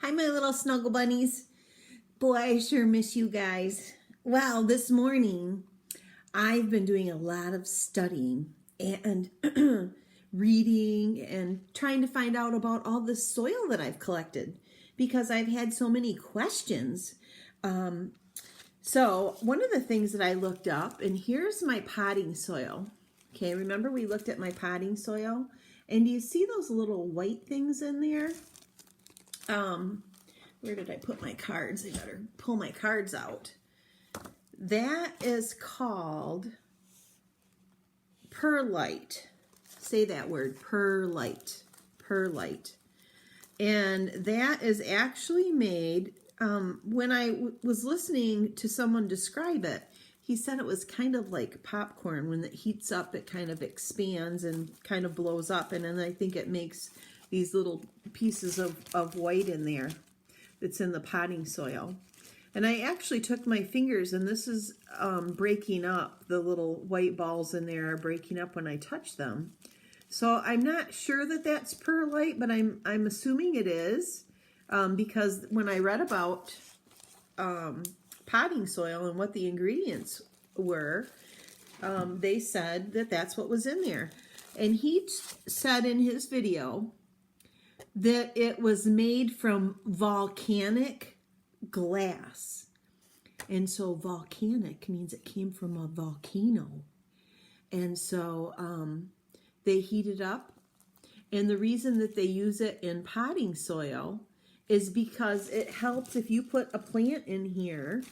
Hi, my little snuggle bunnies. Boy, I sure miss you guys. Well, this morning I've been doing a lot of studying and reading and trying to find out about all the soil that I've collected because I've had so many questions. So, one of the things that I looked up, and here's my potting soil. Okay, remember we looked at my potting soil? And do you see those little white things in there? Where did I put my cards? I better pull my cards out. That is called perlite. Say that word, perlite. Perlite. And that is actually made, when I was listening to someone describe it, he said it was kind of like popcorn. When it heats up, it kind of expands and kind of blows up. And then I think it makes these little pieces of white in there that's in the potting soil. And I actually took my fingers, and this is breaking up. The little white balls in there are breaking up when I touch them. So I'm not sure that that's perlite, but I'm assuming it is, because when I read about potting soil and what the ingredients were, they said that that's what was in there. And he said in his video that it was made from volcanic glass. And so volcanic means it came from a volcano. And so they heat it up. And the reason that they use it in potting soil is because it helps if you put a plant in here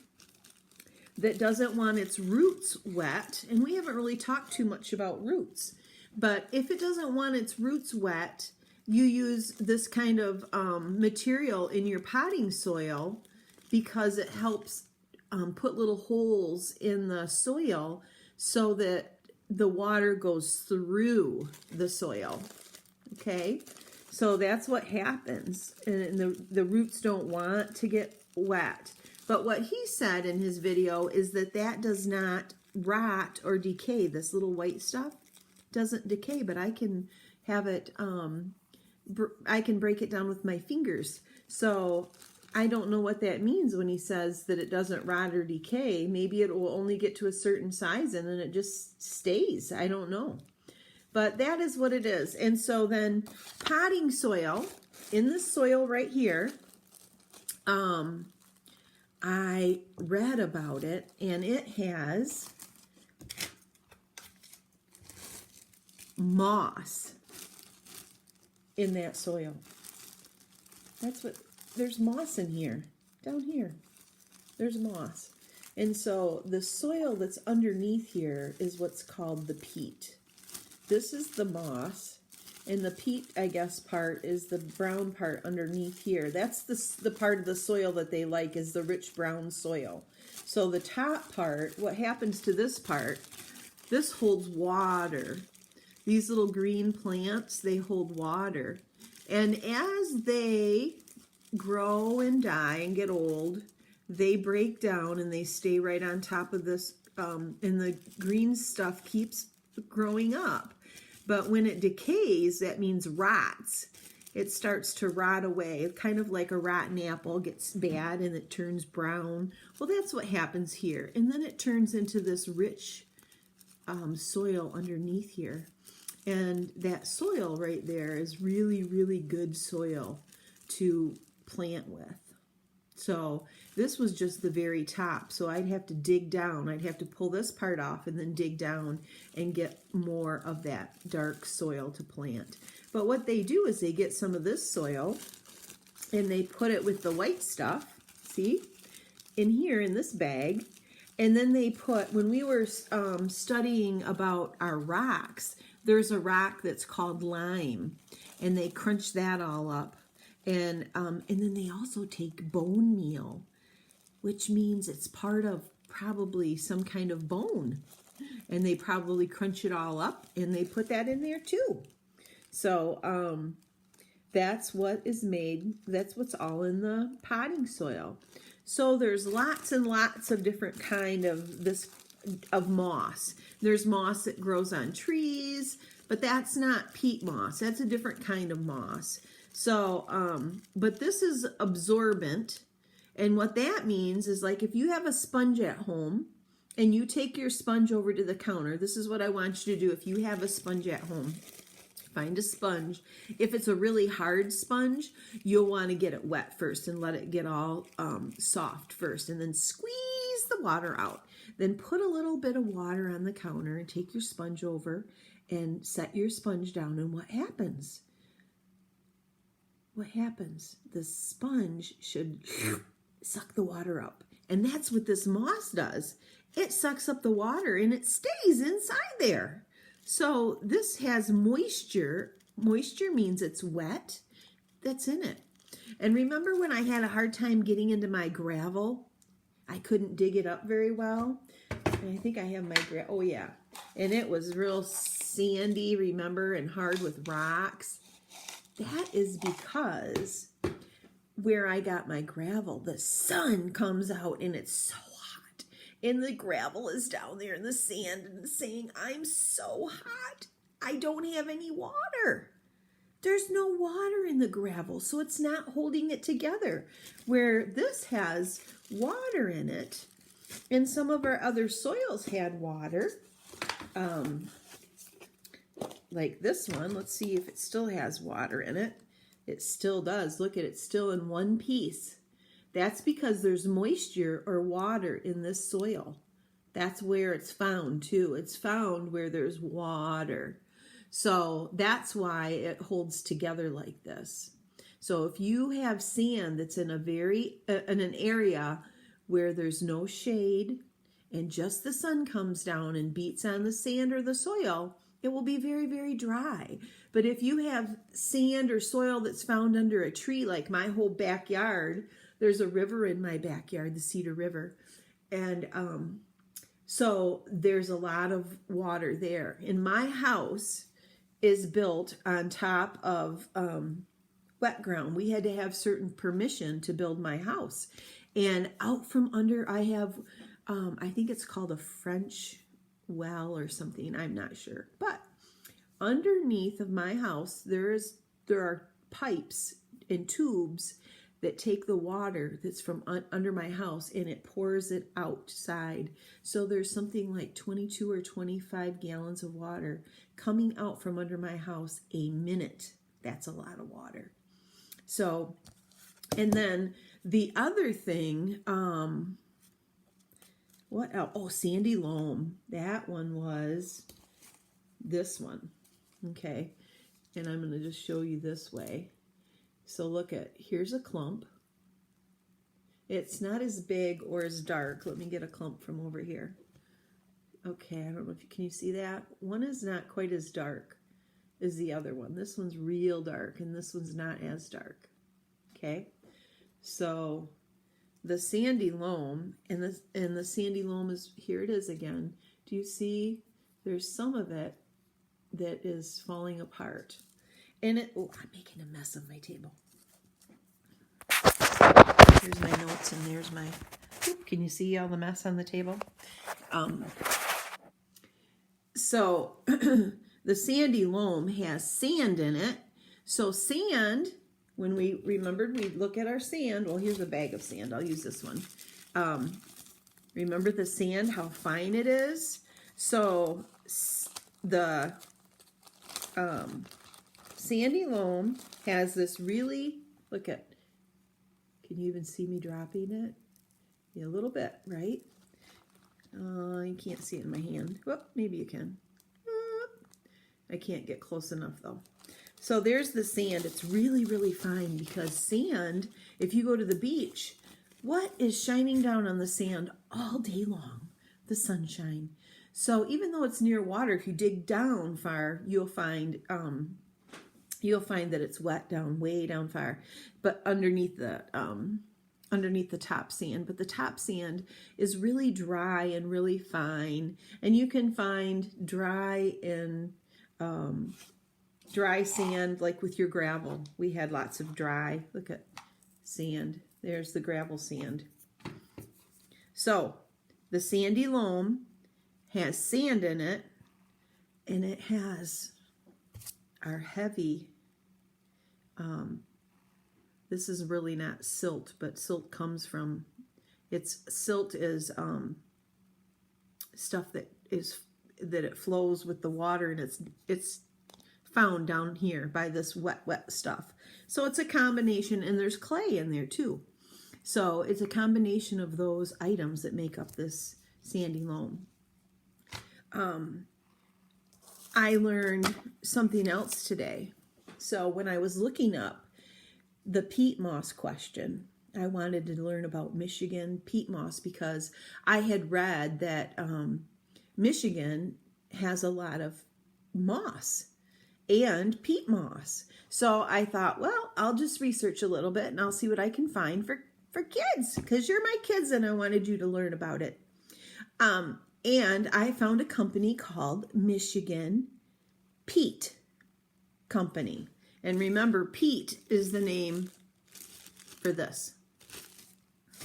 that doesn't want its roots wet. And we haven't really talked too much about roots. But if it doesn't want its roots wet, you use this kind of material in your potting soil because it helps put little holes in the soil so that the water goes through the soil. Okay, so that's what happens, and the roots don't want to get wet. But what he said in his video is that does not rot or decay. This little white stuff doesn't decay, but I can have it, I can break it down with my fingers. So I don't know what that means when he says that it doesn't rot or decay. Maybe it will only get to a certain size and then it just stays. I don't know. But that is what it is. And so then potting soil, in the soil right here, I read about it, and it has moss in that soil. There's moss in here, down here. There's moss. And so the soil that's underneath here is what's called the peat. This is the moss, and the peat, I guess, part is the brown part underneath here. That's the part of the soil that they like, is the rich brown soil. So the top part, what happens to this part, this holds water. These little green plants, they hold water. And as they grow and die and get old, they break down and they stay right on top of this, and the green stuff keeps growing up. But when it decays, that means rots. It starts to rot away, kind of like a rotten apple gets bad and it turns brown. Well, that's what happens here. And then it turns into this rich soil underneath here. And that soil right there is really, really good soil to plant with. So this was just the very top. So I'd have to dig down. I'd have to pull this part off and then dig down and get more of that dark soil to plant. But what they do is they get some of this soil and they put it with the white stuff, see, in here in this bag. And then they put, when we were studying about our rocks, there's a rock that's called lime, and they crunch that all up. And then they also take bone meal, which means it's part of probably some kind of bone. And they probably crunch it all up, and they put that in there too. So that's what is made, that's what's all in the potting soil. So there's lots and lots of different kind of moss. There's moss that grows on trees, but that's not peat moss. That's a different kind of moss. So, but this is absorbent. And what that means is, like, if you have a sponge at home and you take your sponge over to the counter, this is what I want you to do. If you have a sponge at home, find a sponge. If it's a really hard sponge, you'll want to get it wet first and let it get all soft first, and then squeeze the water out. Then put a little bit of water on the counter and take your sponge over and set your sponge down. And what happens? What happens? The sponge should suck the water up. And that's what this moss does. It sucks up the water and it stays inside there. So this has moisture. Moisture means it's wet. That's in it. And remember when I had a hard time getting into my gravel? I couldn't dig it up very well. And I think I have my gravel. Oh, yeah. And it was real sandy, remember, and hard with rocks. That is because where I got my gravel, the sun comes out and it's so hot. And the gravel is down there in the sand and saying, I'm so hot. I don't have any water. There's no water in the gravel, so it's not holding it together. Where this has water in it, and some of our other soils had water, like this one. Let's see if it still has water in it. It still does. Look at it, still in one piece. That's because there's moisture or water in this soil. That's where it's found too. It's found where there's water. So that's why it holds together like this. So if you have sand that's in an area where there's no shade and just the sun comes down and beats on the sand or the soil, it will be very, very dry. But if you have sand or soil that's found under a tree, like my whole backyard, there's a river in my backyard, the Cedar River. And so there's a lot of water there. And my house is built on top of wet ground. We had to have certain permission to build my house. And out from under, I have, I think it's called a French well or something. I'm not sure. But underneath of my house, there are pipes and tubes that take the water that's from under my house and it pours it outside. So there's something like 22 or 25 gallons of water coming out from under my house a minute. That's a lot of water. So, and then the other thing, what else? Oh, sandy loam. That one was this one. Okay. And I'm going to just show you this way. So look at, here's a clump. It's not as big or as dark. Let me get a clump from over here. Okay, I don't know if you, can you see that? One is not quite as dark as the other one. This one's real dark and this one's not as dark. Okay, so the sandy loam and the sandy loam is, here it is again. Do you see? There's some of it that is falling apart. And it, oh, I'm making a mess of my table. Here's my notes and there's my, can you see all the mess on the table? So the sandy loam has sand in it. So sand, when we remembered we'd look at our sand, well, here's a bag of sand. I'll use this one. Remember the sand, how fine it is? So the sandy loam has this really, look at, can you even see me dropping it? Yeah, a little bit, right? You can't see it in my hand. Whoop, maybe you can. I can't get close enough though. So there's the sand. It's really, really fine because sand, if you go to the beach, what is shining down on the sand all day long? The sunshine. So even though it's near water, if you dig down far, you'll find that it's wet down, way down far, but underneath the top sand. But the top sand is really dry and really fine, and you can find dry sand like with your gravel. We had lots of dry. Look at sand. There's the gravel sand. So the sandy loam has sand in it, and it has our heavy This is really not silt, but silt comes from, silt is stuff that it flows with the water, and it's found down here by this wet stuff. So it's a combination, and there's clay in there too. So it's a combination of those items that make up this sandy loam. I learned something else today. So when I was looking up the peat moss question, I wanted to learn about Michigan peat moss because I had read that Michigan has a lot of moss and peat moss. So I thought, well, I'll just research a little bit and I'll see what I can find for kids, because you're my kids and I wanted you to learn about it. And I found a company called Michigan Peat Company. And remember, peat is the name for this.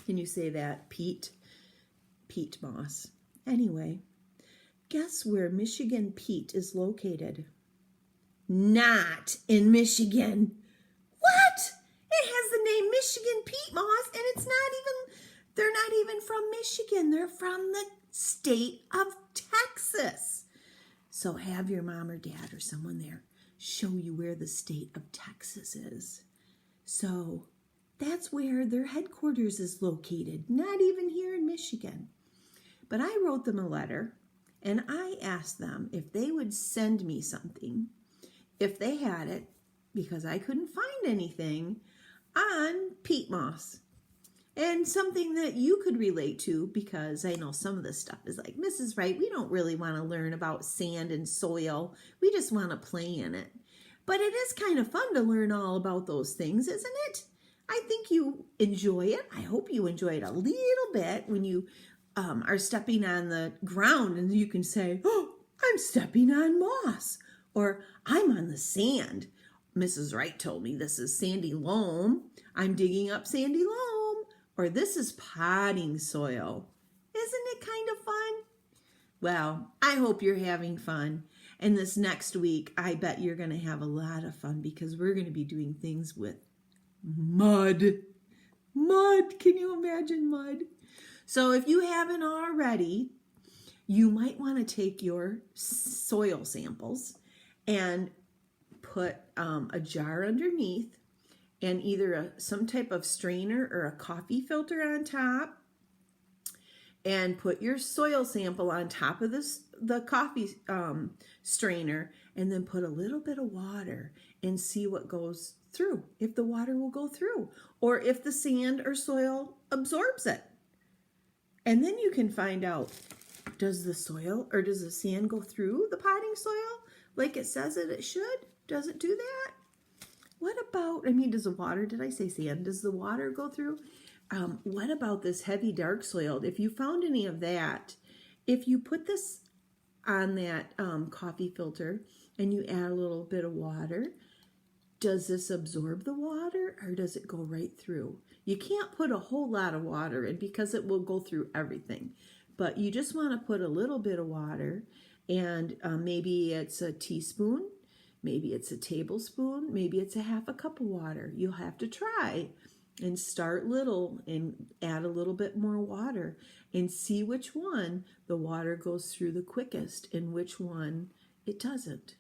Can you say that? Peat? Peat moss. Anyway, guess where Michigan peat is located? Not in Michigan. What? It has the name Michigan peat moss, and they're not even from Michigan. They're from the state of Texas. So have your mom or dad or someone there show you where the state of Texas is. So that's where their headquarters is located, not even here in Michigan. But I wrote them a letter and I asked them if they would send me something, if they had it, because I couldn't find anything on peat moss. And something that you could relate to, because I know some of this stuff is like, Mrs. Wright, we don't really want to learn about sand and soil. We just want to play in it. But it is kind of fun to learn all about those things, isn't it? I think you enjoy it. I hope you enjoy it a little bit when you are stepping on the ground and you can say, oh, I'm stepping on moss, or I'm on the sand. Mrs. Wright told me this is sandy loam. I'm digging up sandy loam. Or this is potting soil. Isn't it kind of fun? Well, I hope you're having fun. And this next week, I bet you're going to have a lot of fun because we're going to be doing things with mud. Mud. Can you imagine mud? So if you haven't already, you might want to take your soil samples and put a jar underneath, and either some type of strainer or a coffee filter on top, and put your soil sample on top of the coffee strainer, and then put a little bit of water and see what goes through, if the water will go through, or if the sand or soil absorbs it. And then you can find out, does the soil or does the sand go through the potting soil like it says that it should? Does it do that? What about, does the water, did I say sand? Does the water go through? What about this heavy dark soil? If you found any of that, if you put this on that coffee filter and you add a little bit of water, does this absorb the water or does it go right through? You can't put a whole lot of water in because it will go through everything. But you just want to put a little bit of water, and maybe it's a teaspoon. Maybe it's a tablespoon, maybe it's a half a cup of water. You'll have to try and start little and add a little bit more water and see which one the water goes through the quickest and which one it doesn't.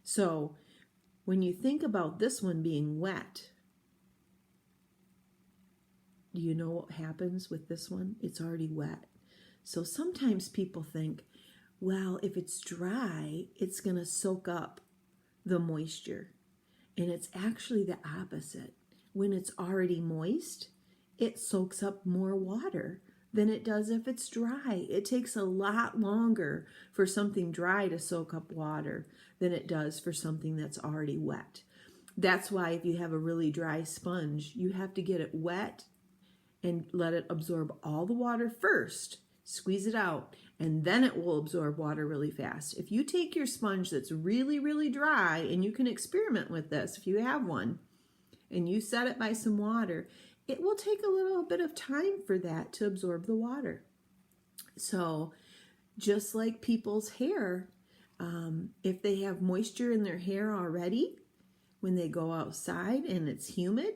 So when you think about this one being wet, do you know what happens with this one? It's already wet. So sometimes people think, well, if it's dry, it's going to soak up the moisture. And it's actually the opposite. When it's already moist, it soaks up more water than it does if it's dry. It takes a lot longer for something dry to soak up water than it does for something that's already wet. That's why if you have a really dry sponge, you have to get it wet and let it absorb all the water first, squeeze it out, and then it will absorb water really fast. If you take your sponge that's really, really dry, and you can experiment with this if you have one, and you set it by some water, it will take a little bit of time for that to absorb the water. So just like people's hair, if they have moisture in their hair already, when they go outside and it's humid,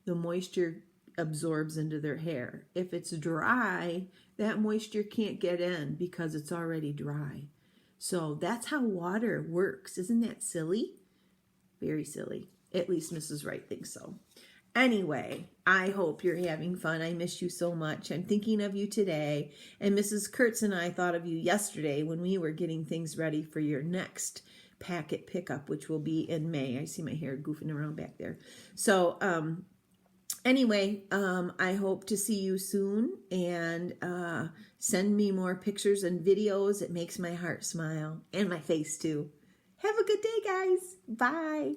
the moisture absorbs into their hair. If it's dry, that moisture can't get in because it's already dry. So that's how water works. Isn't that silly? Very silly. At least Mrs. Wright thinks so. Anyway, I hope you're having fun. I miss you so much. I'm thinking of you today. And Mrs. Kurtz and I thought of you yesterday when we were getting things ready for your next packet pickup, which will be in May. I see my hair goofing around back there. So, anyway, I hope to see you soon, and send me more pictures and videos. It makes my heart smile and my face too. Have a good day, guys. Bye.